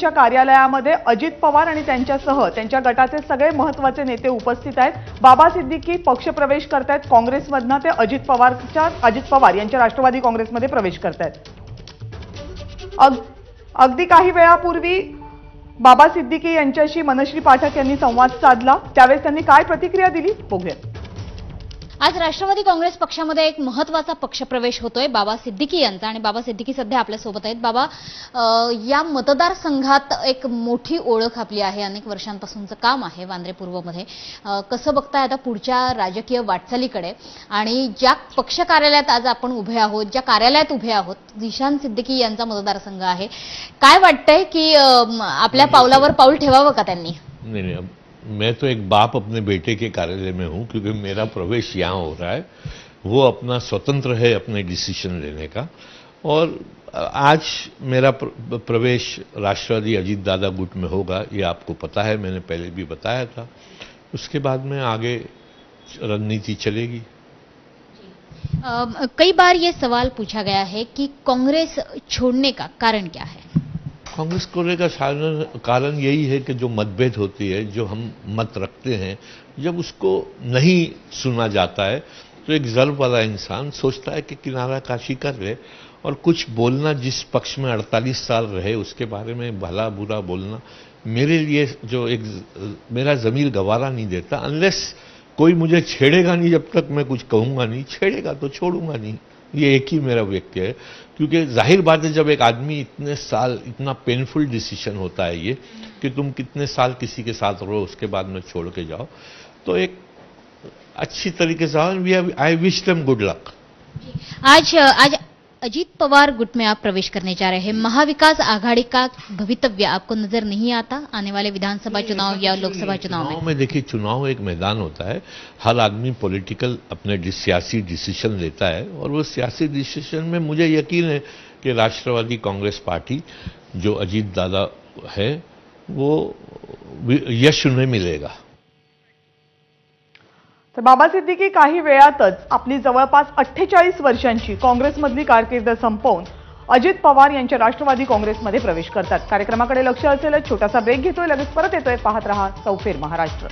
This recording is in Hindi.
यांच्या कार्यालयामध्ये अजित पवार आणि त्यांच्यासह त्यांच्या गटाचे सगळे महत्त्वाचे नेते उपस्थित आहेत। बाबा सिद्दीकी पक्षप्रवेश करतायत काँग्रेसमधनं, ते अजित पवार यांच्या राष्ट्रवादी काँग्रेसमध्ये प्रवेश करतायत। अगदी काही वेळापूर्वी बाबा सिद्दीकी यांच्याशी मनश्री पाठक यांनी संवाद साधला, त्यावेळेस त्यांनी काय प्रतिक्रिया दिली बघूया। आज राष्ट्रवादी काँग्रेस पक्षामध्ये एक महत्त्वाचा पक्षप्रवेश होतोय बाबा सिद्दीकी यांचा, आणि बाबा सिद्दीकी सध्या आपल्या सोबत आहेत। बाबा, या मतदारसंघात एक मोठी ओळख आपली आहे, अनेक वर्षांपासूनचं काम आहे वांद्रे पूर्वमध्ये। कसं बघताय आता पुढच्या राजकीय वाटचालीकडे, आणि ज्या पक्ष कार्यालयात आज आपण उभे आहोत, ज्या कार्यालयात उभे आहोत, जिशान सिद्दीकी यांचा मतदारसंघ आहे, काय वाटतंय की आपल्या पावलावर पाऊल ठेवावं का त्यांनी? नहीं, मैं तो एक बाप अपने बेटे के कार्यालय में हूं, क्योंकि मेरा प्रवेश यहाँ हो रहा है। वो अपना स्वतंत्र है अपने डिसीजन लेने का, और आज मेरा प्रवेश राष्ट्रवादी अजीत दादा गुट में होगा, ये आपको पता है, मैंने पहले भी बताया था। उसके बाद में आगे रणनीति चलेगी। कई बार ये सवाल पूछा गया है कि कांग्रेस छोड़ने का कारण क्या है? कांग्रेस छोड़ने का कारण यही है कि जो मतभेद होती है, जो हम मत रखते हैं, जब उसको नहीं सुना जाता है तो एक जर्व वाला इंसान सोचता है कि किनारा काशी कर ले, और कुछ बोलना, जिस पक्ष में 48 साल रहे उसके बारे में भला बुरा बोलना मेरे लिए जो एक मेरा ज़मीर गवारा नहीं देता। अनलेस कोई मुझे छेड़ेगा नहीं, जब तक मैं कुछ कहूँगा नहीं, छेड़ेगा तो छोड़ूंगा नहीं। ये एक ही मेरा व्यक्ति है, क्योंकि जाहिर बात है जब एक आदमी इतने साल, इतना पेनफुल डिसीजन होता है ये कि तुम कितने साल किसी के साथ रहो उसके बाद में छोड़ के जाओ, तो एक अच्छी तरीके से I wish them good luck. आज अजीत पवार गुट में आप प्रवेश करने जा रहे हैं। महाविकास आघाड़ी का भवितव्य आपको नजर नहीं आता आने वाले विधानसभा चुनाव या लोकसभा चुनाव में? देखिए, चुनाव एक मैदान होता है, हर आदमी पॉलिटिकल अपने सियासी डिसीजन लेता है, और वो सियासी डिसीजन में मुझे यकीन है कि राष्ट्रवादी कांग्रेस पार्टी जो अजीत दादा है वो यश उन्हें मिलेगा। तर बाबा सिद्दीकी काही वेळातच आपली जवळपास 48 वर्षांची काँग्रेसमधली कारकीर्द संपवून अजित पवार यांच्या राष्ट्रवादी काँग्रेसमध्ये प्रवेश करतात। कार्यक्रमाकडे लक्ष असेल, छोटासा ब्रेक घेतोय, लगेच परत येतोय। पाहत रहा चौफेर महाराष्ट्र।